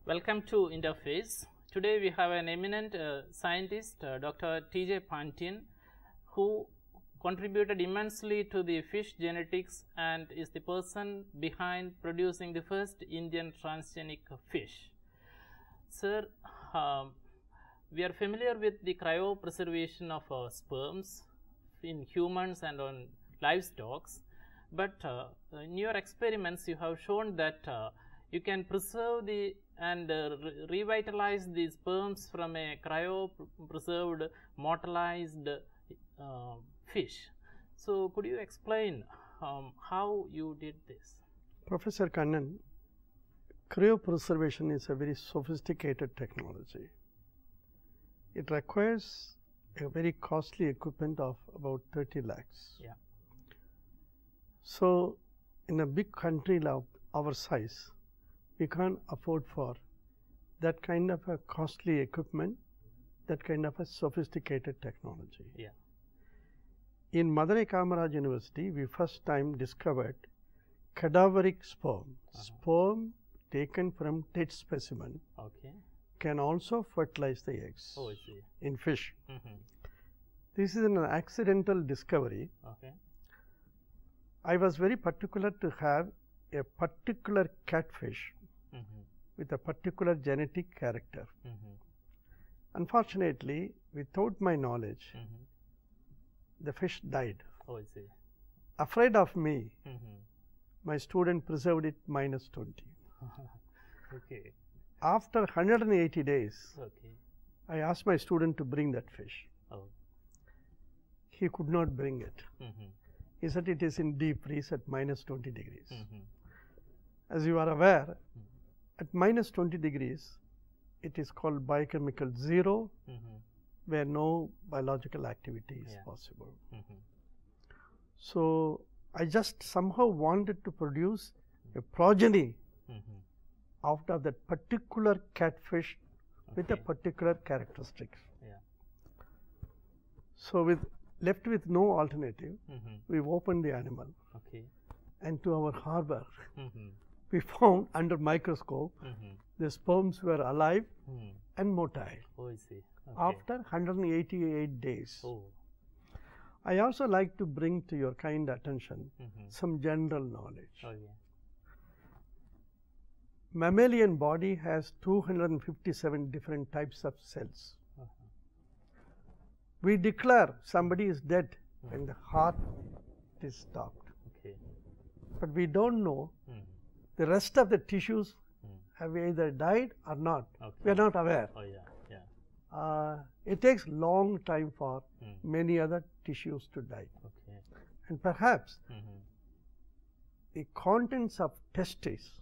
Welcome to Interface. Today we have an eminent scientist, Dr. T.J. Pantian, who contributed immensely to the fish genetics and is the person behind producing the first Indian transgenic fish. Sir, we are familiar with the cryopreservation of sperms in humans and on livestock, but in your experiments you have shown that you can preserve the and revitalize the sperms from a cryopreserved motylized fish. So, could you explain how you did this? Professor Kannan, cryopreservation is a very sophisticated technology. It requires a very costly equipment of about 30 lakhs. Yeah. So, in a big country of our size, we can't afford for that kind of a costly equipment, that kind of a sophisticated technology. Yeah. In Madurai Kamaraj University, we first time discovered cadaveric sperm. Sperm taken from dead specimen can also fertilize the eggs in fish. This is an accidental discovery. I was very particular to have a particular catfish with a particular genetic character. Unfortunately, without my knowledge, the fish died. Afraid of me, my student preserved it -20. After 180 days, I asked my student to bring that fish. He could not bring it. He said it is in deep freeze at -20 degrees. As you are aware, at -20 degrees, it is called biochemical zero, where no biological activity is possible. So, I just somehow wanted to produce a progeny out of that particular catfish with a particular characteristics. So, left with no alternative, we opened the animal, and to our horror, we found under microscope the sperms were alive and motile after 188 days. I also like to bring to your kind attention some general knowledge. Mammalian body has 257 different types of cells. We declare somebody is dead when the heart is stopped. But we don't know the rest of the tissues have either died or not. We are not aware. It takes long time for many other tissues to die. And perhaps the contents of testes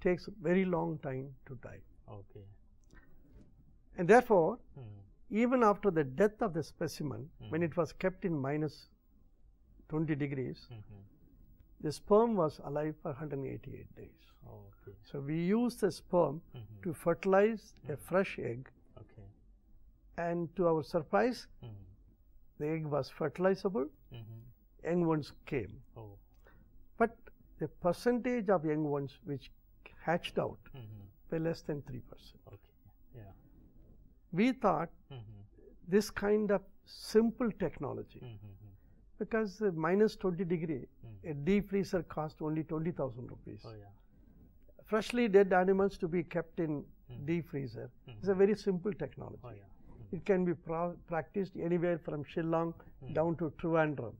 takes very long time to die. And therefore, even after the death of the specimen, when it was kept in -20 degrees, the sperm was alive for 188 days. So, we used the sperm to fertilize a fresh egg, and to our surprise, the egg was fertilizable, young ones came. But the percentage of young ones which hatched out were less than 3%. We thought this kind of simple technology, because -20 degree, a deep freezer cost only 20,000 rupees. Freshly dead animals to be kept in deep freezer is a very simple technology. It can be practiced anywhere from Shillong down to Trivandrum.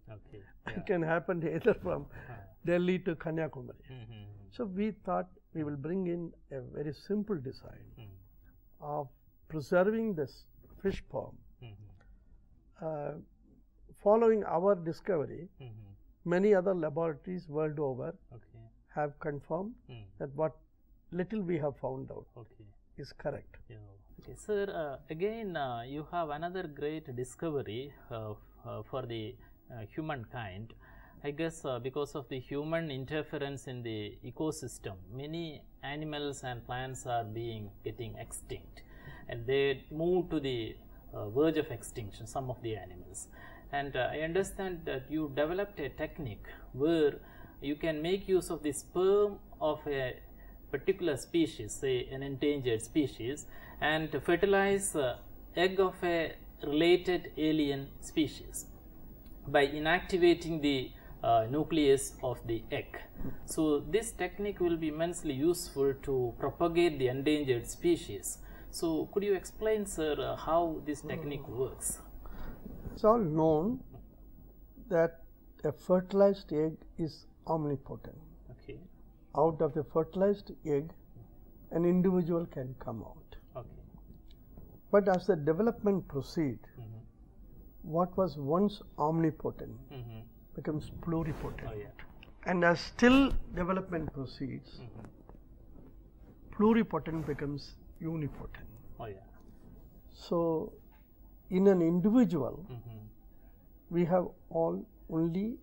It can happen either from Delhi to Kanyakumari. So, we thought we will bring in a very simple design of preserving this fish sperm. Following our discovery, many other laboratories world over have confirmed that what little we have found out is correct. Sir, again you have another great discovery for the humankind. I guess because of the human interference in the ecosystem, many animals and plants are getting extinct, and they move to the verge of extinction, some of the animals. And I understand that you developed a technique where you can make use of the sperm of a particular species, say an endangered species, and fertilize egg of a related alien species by inactivating the nucleus of the egg. So this technique will be immensely useful to propagate the endangered species. So could you explain, sir, how this technique works? It's all known that a fertilized egg is omnipotent. Okay. Out of the fertilized egg, an individual can come out. Okay. But as the development proceeds, what was once omnipotent becomes pluripotent. Oh, yeah. And as still development proceeds, pluripotent becomes unipotent. Oh, yeah. So, in an individual, we have only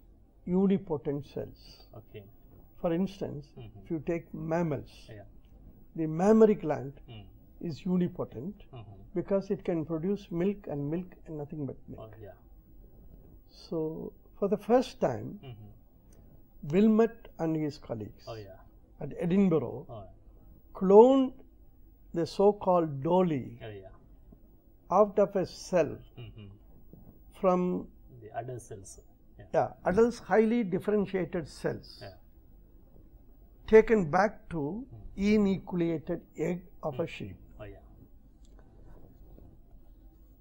unipotent cells. Okay. For instance, if you take mammals, Yeah. the mammary gland is unipotent because it can produce milk and nothing but milk. Oh, yeah. So, for the first time, Wilmot and his colleagues Oh, yeah. at Edinburgh Oh, cloned the so-called dolly oh, yeah. out of a cell from The adult cells. Yeah. adults highly differentiated cells Yeah. taken back to enucleated egg of a sheep. Oh, yeah.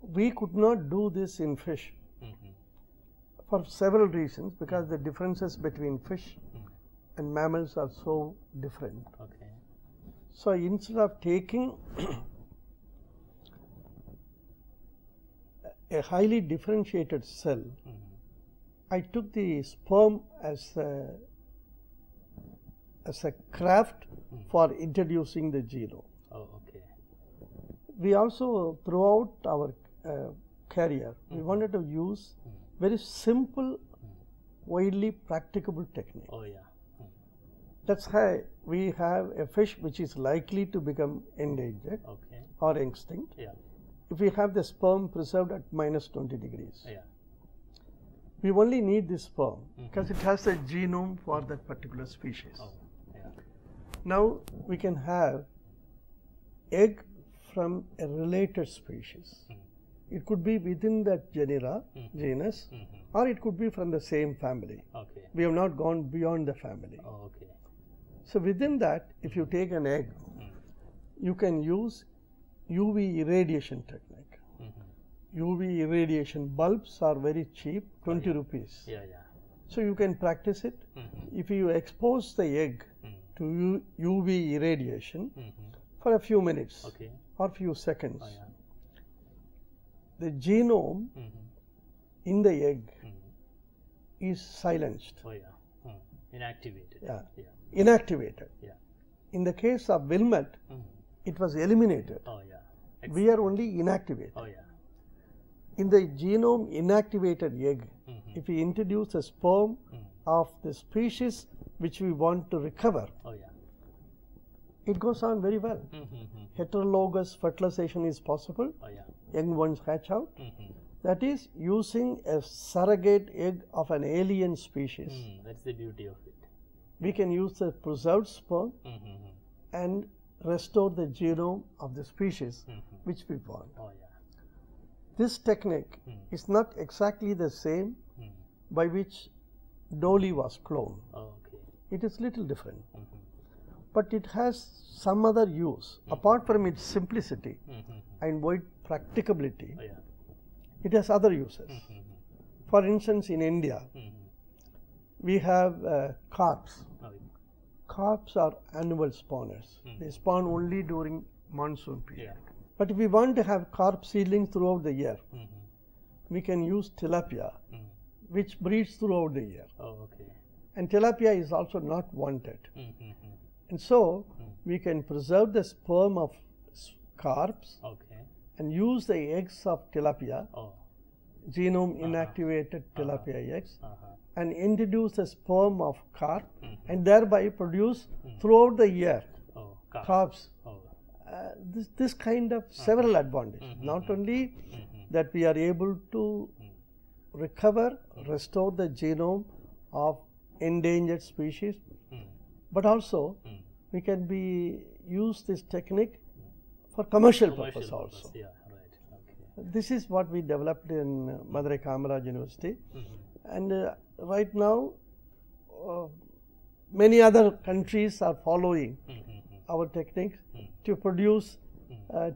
We could not do this in fish for several reasons, because the differences between fish and mammals are so different. Okay. So, instead of taking a highly differentiated cell, I took the sperm as a craft for introducing the genome. Oh, okay. We also, throughout our career, we wanted to use very simple, widely practicable technique. Oh, yeah. That's why we have a fish which is likely to become endangered Okay. or extinct Yeah. if we have the sperm preserved at -20 degrees. Yeah. We only need this sperm because it has a genome for that particular species. Oh, yeah. Now we can have egg from a related species. It could be within that genus, or it could be from the same family. Okay. We have not gone beyond the family. Oh, okay. So within that, if you take an egg, you can use UV irradiation technique. UV irradiation bulbs are very cheap, 20 rupees. Yeah, yeah. So you can practice it. If you expose the egg to UV irradiation for a few minutes Okay. or few seconds, Oh, yeah. the genome in the egg is silenced, Oh, yeah. Inactivated. Yeah. Yeah. inactivated. Yeah. In the case of Wilmot, it was eliminated. Oh, yeah. We are only inactivated. Oh, yeah. In the genome inactivated egg, if we introduce a sperm of the species which we want to recover, Oh, yeah. it goes on very well. Heterologous fertilization is possible. Oh, yeah. Young ones hatch out. That is using a surrogate egg of an alien species. That's the beauty of it. We can use the preserved sperm and restore the genome of the species which we want. Oh, yeah. This technique is not exactly the same by which Dolly was cloned. Oh, okay. It is little different. But it has some other use. Apart from its simplicity and wide practicability, Oh, yeah. it has other uses. For instance, in India, we have carps. Oh, yeah. Carps are annual spawners. They spawn only during monsoon period. Yeah. But if we want to have carp seedlings throughout the year, we can use tilapia, which breeds throughout the year. Oh, okay. And tilapia is also not wanted. And so, we can preserve the sperm of carps Okay. and use the eggs of tilapia, Oh. genome inactivated tilapia eggs, Uh-huh. and introduce the sperm of carp and thereby produce throughout the year Oh, carps. Oh. This kind of several advantages. Not only that we are able to recover, restore the genome of endangered species, but also we can use this technique for commercial purpose also. Yeah, right. Okay. This is what we developed in Madurai Kamaraj University, and right now many other countries are following our techniques to produce,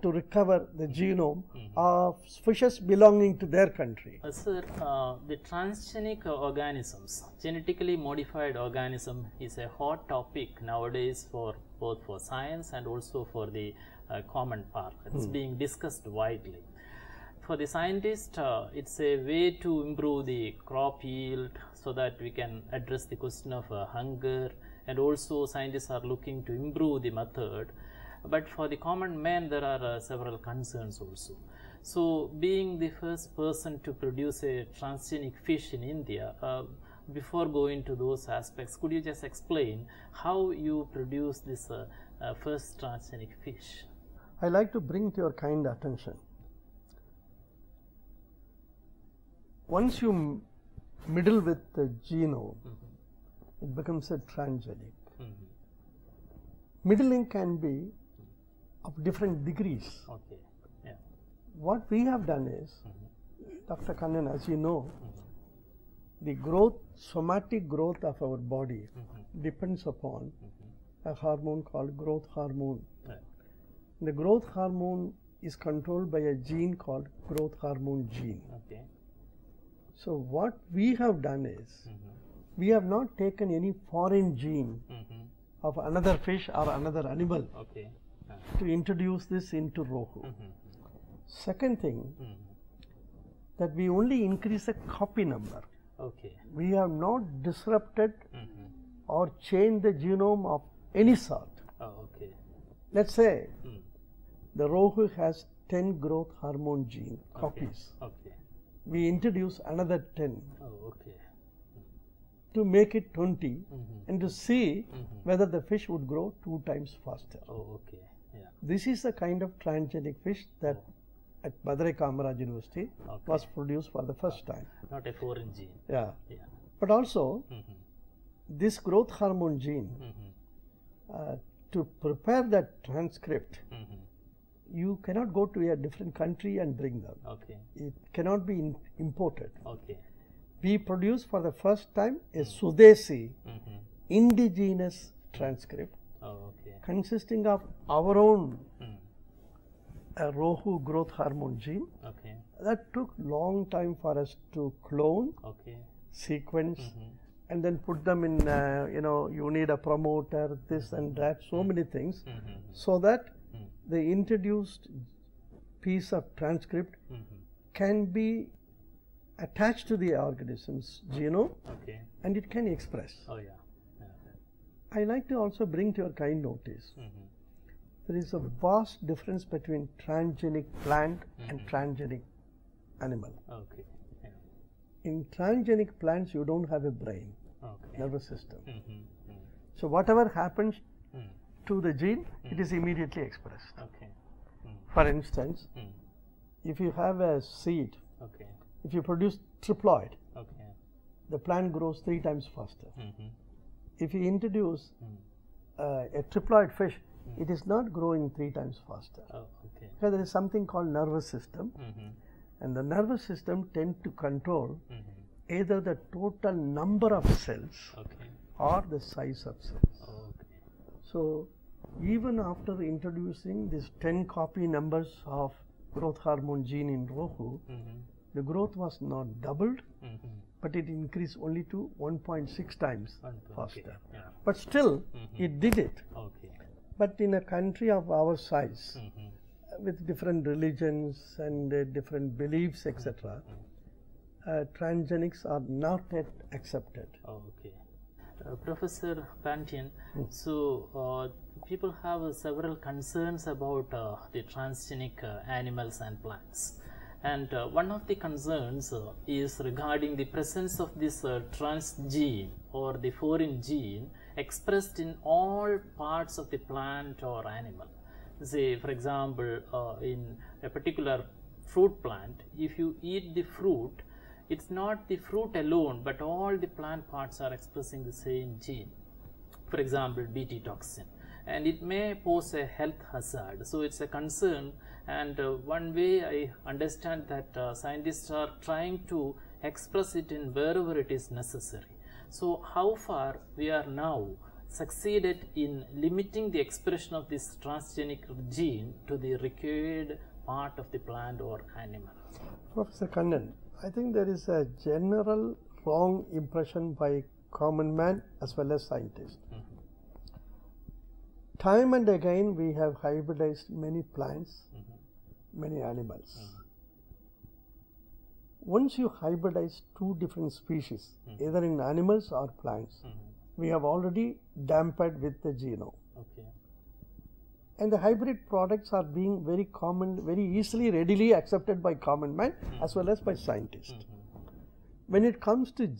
to recover the genome of fishes belonging to their country. Sir, the transgenic organisms, genetically modified organism, is a hot topic nowadays for both for science and also for the common part. It's being discussed widely. For the scientist, it's a way to improve the crop yield so that we can address the question of hunger, and also scientists are looking to improve the method. But for the common man, there are several concerns also. So, being the first person to produce a transgenic fish in India, before going to those aspects, could you just explain how you produce this first transgenic fish? I like to bring to your kind attention. Once you middle with the genome, it becomes a transgenic. Middling can be of different degrees. Okay. Yeah. What we have done is, Dr. Kannan, as you know, the growth, somatic growth of our body depends upon a hormone called growth hormone. Right. The growth hormone is controlled by a gene called growth hormone gene. Okay. So what we have done is, we have not taken any foreign gene of another fish or another animal Okay. to introduce this into Rohu. Second thing, that we only increase the copy number. Okay. We have not disrupted or changed the genome of any sort. Oh, okay. Let's say the Rohu has 10 growth hormone gene copies. Okay. We introduce another 10 Oh, okay. to make it 20 and to see whether the fish would grow 2 times faster. Oh, okay. Yeah. This is the kind of transgenic fish that at Madurai Kamaraj University was produced for the first time. Not a foreign gene. Yeah. Yeah. But also, this growth hormone gene, to prepare that transcript, you cannot go to a different country and bring them. Okay. It cannot be imported. Okay. We produce for the first time a Sudesi, indigenous transcript Oh, okay. consisting of our own Rohu growth hormone gene. Okay. That took long time for us to clone, Okay. sequence, and then put them in, you need a promoter, this and that, so many things, so that the introduced piece of transcript can be attached to the organism's genome, Okay. and it can express. Oh, yeah. I like to also bring to your kind notice, there is a vast difference between transgenic plant and transgenic animal. Okay. Yeah. In transgenic plants, you don't have a brain, Okay. nervous system. So whatever happens Mm. to the gene, it is immediately expressed. Okay. For instance, if you have a seed, Okay. if you produce triploid, Okay. the plant grows 3 times faster. If you introduce a triploid fish, it is not growing 3 times faster. Oh, okay. Because there is something called nervous system, and the nervous system tends to control either the total number of cells Okay. or the size of cells. Okay. So even after introducing these 10 copy numbers of growth hormone gene in Rohu, the growth was not doubled, but it increased only to 1.6 times faster. Okay. Yeah. But still, it did it. Okay. But in a country of our size, with different religions and different beliefs, etc., transgenics are not yet accepted. Okay. Professor Pantian, so people have several concerns about the transgenic animals and plants. And one of the concerns is regarding the presence of this transgene or the foreign gene expressed in all parts of the plant or animal. Say, for example, in a particular fruit plant, if you eat the fruit, it's not the fruit alone, but all the plant parts are expressing the same gene. For example, Bt toxin. and it may pose a health hazard. So it's a concern, and one way I understand that scientists are trying to express it in wherever it is necessary. So how far we are now succeeded in limiting the expression of this transgenic gene to the required part of the plant or animal? Professor Kannan, I think there is a general wrong impression by common man as well as scientists. Time and again we have hybridized many plants, many animals. Once you hybridize two different species, either in animals or plants, we have already dampened with the genome. Okay. And the hybrid products are being very common, very easily, readily accepted by common man as well as by scientists. When it comes to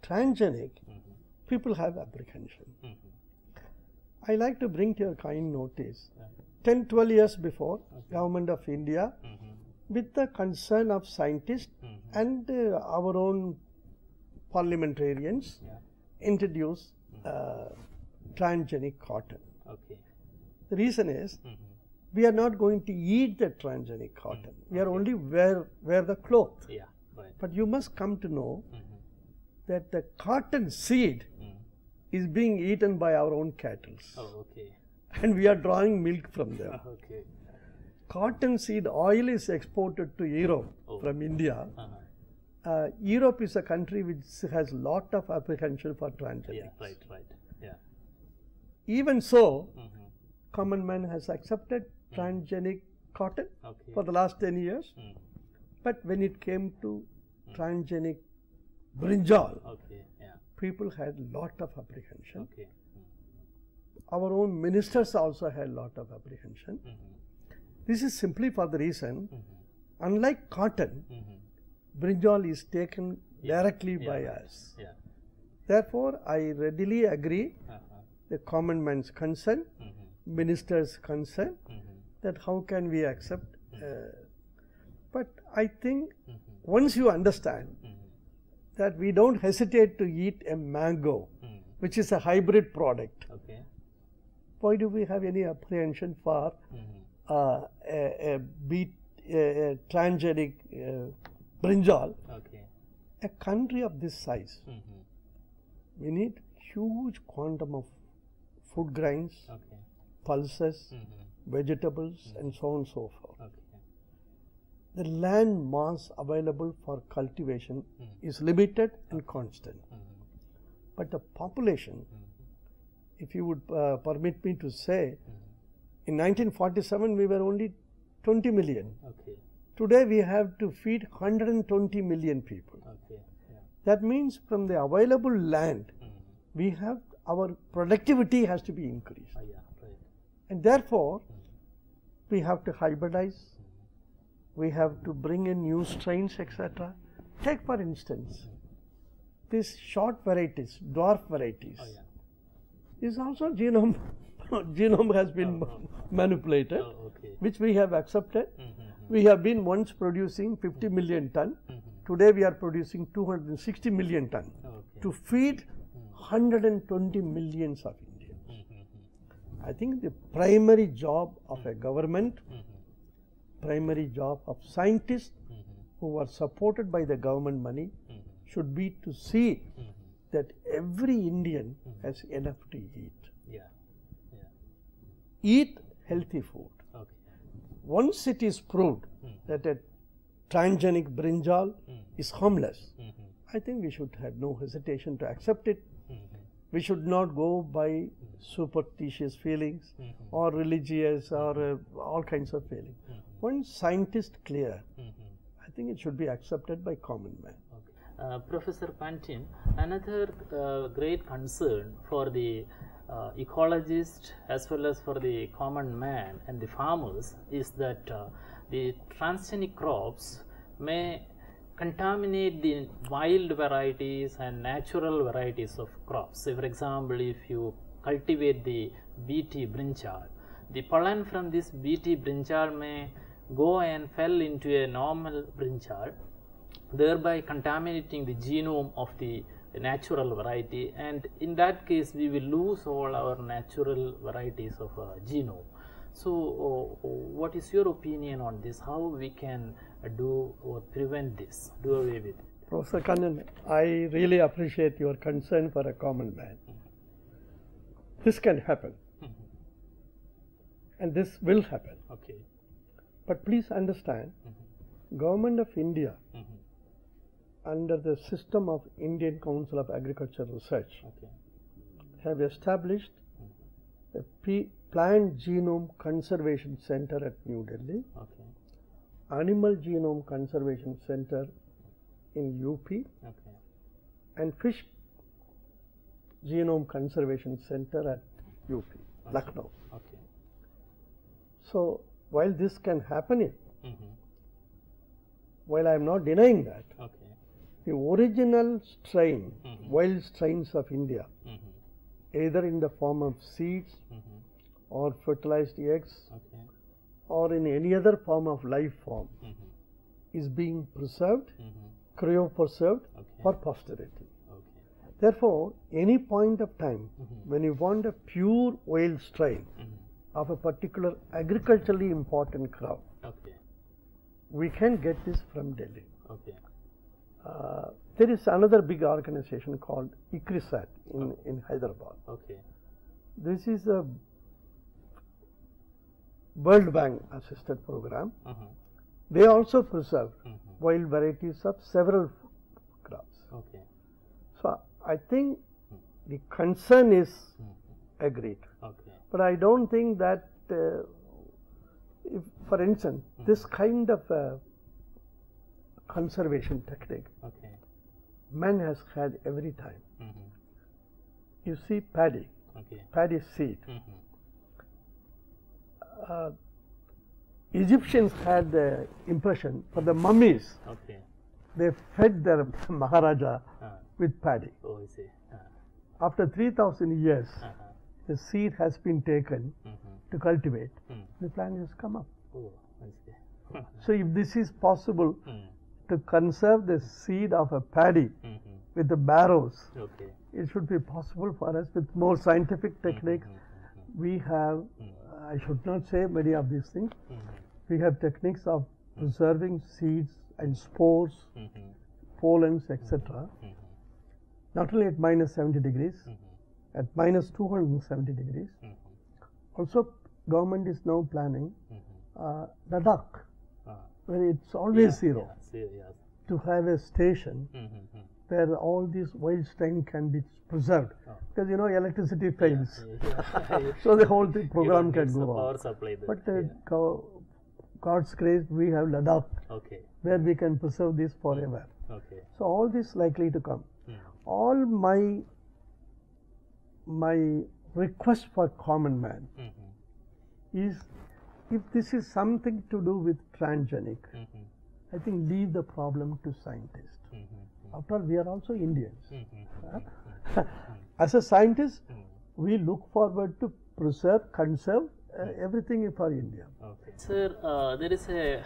transgenic, people have apprehension. I like to bring to your kind notice, 10-12 years before, Government of India, with the concern of scientists and our own parliamentarians, introduced transgenic cotton. Okay. The reason is, we are not going to eat the transgenic cotton. We are only wear the cloth. Yeah, right. But you must come to know that the cotton seed is being eaten by our own cattle. Oh, okay. And we are drawing milk from them. Okay. Cotton seed oil is exported to Europe from India. Europe is a country which has lot of apprehension for transgenics. Yeah, right, right. Yeah. Even so, common man has accepted transgenic cotton for the last 10 years. But when it came to transgenic brinjal, people had lot of apprehension. Our own ministers also had lot of apprehension. This is simply for the reason, unlike cotton, brinjal is taken directly by us. Therefore, I readily agree the common man's concern, minister's concern, that how can we accept. But I think once you understand that we don't hesitate to eat a mango, which is a hybrid product, why do we have any apprehension for a transgenic brinjal? A country of this size, we need huge quantum of food grains, pulses, vegetables, and so on and so forth. The land mass available for cultivation is limited and constant. But the population, if you would permit me to say, in 1947 we were only 20 million. Today we have to feed 120 million people. That means from the available land, we have, our productivity has to be increased. And therefore, we have to hybridize, we have to bring in new strains, etc. Take for instance, these short varieties, dwarf varieties, is also genome has been manipulated, which we have accepted. We have been once producing 50 million ton. Today we are producing 260 million ton to feed 120 millions of Indians. I think the primary job of a government, primary job of scientists who are supported by the government money should be to see that every Indian has enough to eat. Eat healthy food. Once it is proved that a transgenic brinjal is harmless, I think we should have no hesitation to accept it. We should not go by superstitious feelings or religious or all kinds of feelings. Once scientists clear, I think it should be accepted by common man. Professor Pantin, another great concern for the ecologists as well as for the common man and the farmers is that the transgenic crops may contaminate the wild varieties and natural varieties of crops. Say for example, if you cultivate the BT brinjal, the pollen from this BT brinjal may go and fell into a normal brinjal, thereby contaminating the genome of the a natural variety, and in that case we will lose all our natural varieties of genome. So what is your opinion on this? How we can do or prevent this, do away with it? Professor Kannan, I really appreciate your concern for a common man. This can happen, and this will happen. Okay. But please understand, Government of India, under the system of Indian Council of Agricultural Research, have established a Plant Genome Conservation Center at New Delhi, Animal Genome Conservation Center in UP, and Fish Genome Conservation Center at UP, Lucknow. So, while this can happen, while I am not denying that, the original strain, wild strains of India, either in the form of seeds or fertilized eggs or in any other form of life form, is being preserved, cryopreserved for posterity. Therefore, any point of time when you want a pure wild strain of a particular agriculturally important crop, we can get this from Delhi. There is another big organization called ICRISAT in Hyderabad. This is a World Bank assisted program. They also preserve wild varieties of several crops. So, I think the concern is agreed, but I don't think that if, for instance, this kind of conservation technique man has had every time. You see paddy, paddy seed. Egyptians had the impression for the mummies, they fed their Maharaja with paddy. After 3000 years, the seed has been taken to cultivate, the plant has come up. So, if this is possible to conserve the seed of a paddy with the barrows, it should be possible for us with more scientific techniques. We have, I should not say many of these things, we have techniques of preserving seeds and spores, pollens, etc. Not only at minus 70 degrees, at minus 270 degrees. Also, government is now planning Ladakh, where it's always zero, to have a station where all these wild strain can be preserved, because you know electricity fails, so the whole thing program can go on. But God's grace, we have Ladakh, where we can preserve this forever. So all this likely to come. All my request for common man is, if this is something to do with transgenic, I think leave the problem to scientists. After all, we are also Indians. As a scientist, we look forward to preserve, conserve everything for India. Sir, there is a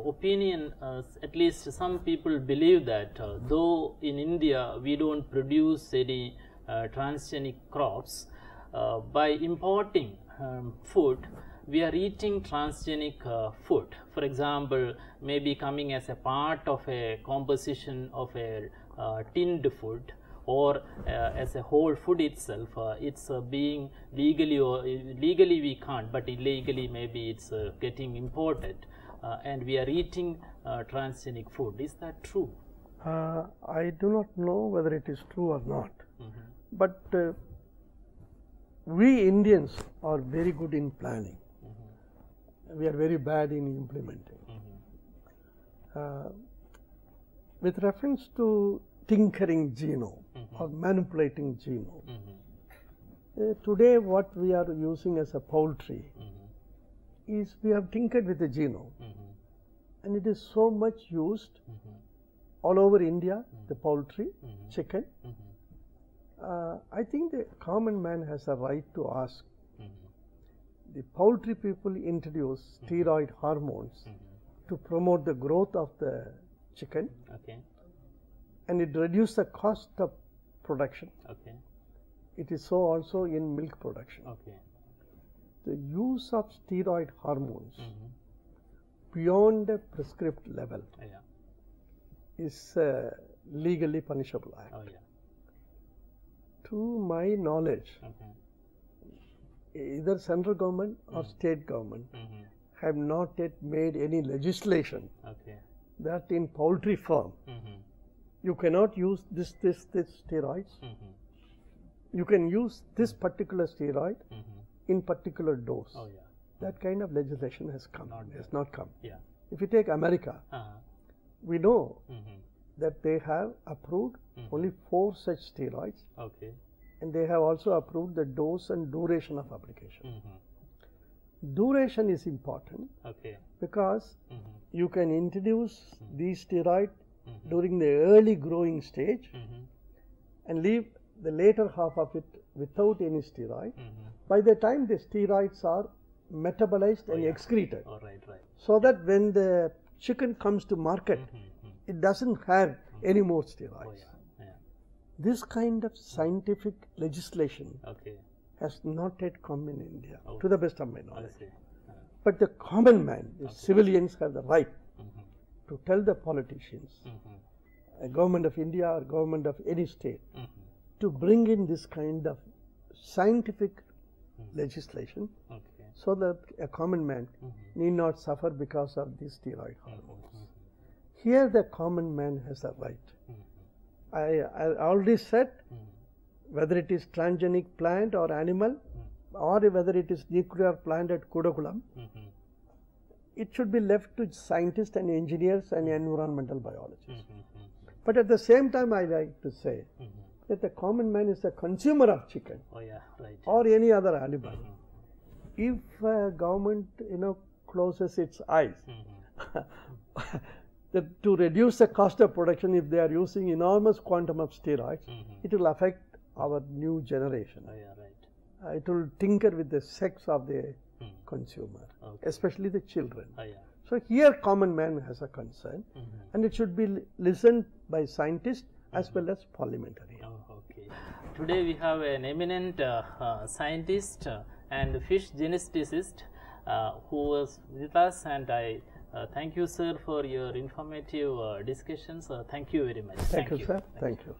opinion, at least some people believe that though in India we don't produce any transgenic crops, by importing food, we are eating transgenic food. For example, maybe coming as a part of a composition of a tinned food, or as a whole food itself. It's being legally, or legally we can't, but illegally maybe it's getting imported, and we are eating transgenic food. Is that true? I do not know whether it is true or not, but we Indians are very good in planning. We are very bad in implementing. With reference to tinkering genome or manipulating genome, today what we are using as a poultry is we have tinkered with the genome, and it is so much used all over India, the poultry, chicken. I think the common man has a right to ask. The poultry people introduce steroid hormones to promote the growth of the chicken, and it reduces the cost of production. Okay. It is so also in milk production. Okay. The use of steroid hormones Mm-hmm. beyond a prescribed level Yeah. is legally punishable act. Oh, yeah. To my knowledge, Okay. either central government or state government Mm-hmm. have not yet made any legislation Okay. that in poultry farm Mm-hmm. you cannot use this steroids. Mm-hmm. You can use this particular steroid Mm-hmm. in particular dose. Oh, yeah. That kind of legislation has not come. Yeah. If you take America, we know Mm-hmm. that they have approved only 4 such steroids, Okay. and they have also approved the dose and duration of application. Mm-hmm. Duration is important Okay. because Mm-hmm. you can introduce these steroid Mm-hmm. during the early growing stage Mm-hmm. and leave the later half of it without any steroid. Mm-hmm. By the time the steroids are metabolized and yeah. excreted, All right. Right. so that when the chicken comes to market, Mm-hmm. it doesn't have any more steroids. Oh, yeah. Yeah. This kind of scientific legislation Okay. has not yet come in India, Oh. to the best of my I knowledge. see. But the common man, the civilians, have the right Mm-hmm. to tell the politicians, Mm-hmm. a government of India or government of any state, Mm-hmm. to bring in this kind of scientific legislation, Okay. so that a common man Mm-hmm. need not suffer because of these steroid hormones. Mm-hmm. Here the common man has a right. Mm-hmm. I already said, Mm-hmm. whether it is transgenic plant or animal, or whether it is nuclear plant at Kudakulam, Mm-hmm. it should be left to scientists and engineers and environmental biologists. Mm-hmm. But at the same time, I like to say Mm-hmm. that the common man is a consumer of chicken Oh, yeah. Right. or any other animal. Mm-hmm. If government, closes its eyes Mm-hmm. that to reduce the cost of production, if they are using enormous quantum of steroids, Mm-hmm. it will affect our new generation. Oh, yeah. Right. It will tinker with the sex of the Mm. consumer, Okay. especially the children. Oh, yeah. So here common man has a concern, Mm-hmm. and it should be listened by scientists as well as parliamentarians. Oh, okay. Today we have an eminent scientist and fish geneticist who was with us, and I thank you, sir, for your informative discussions. Thank you very much. Thank you, sir. Thank you.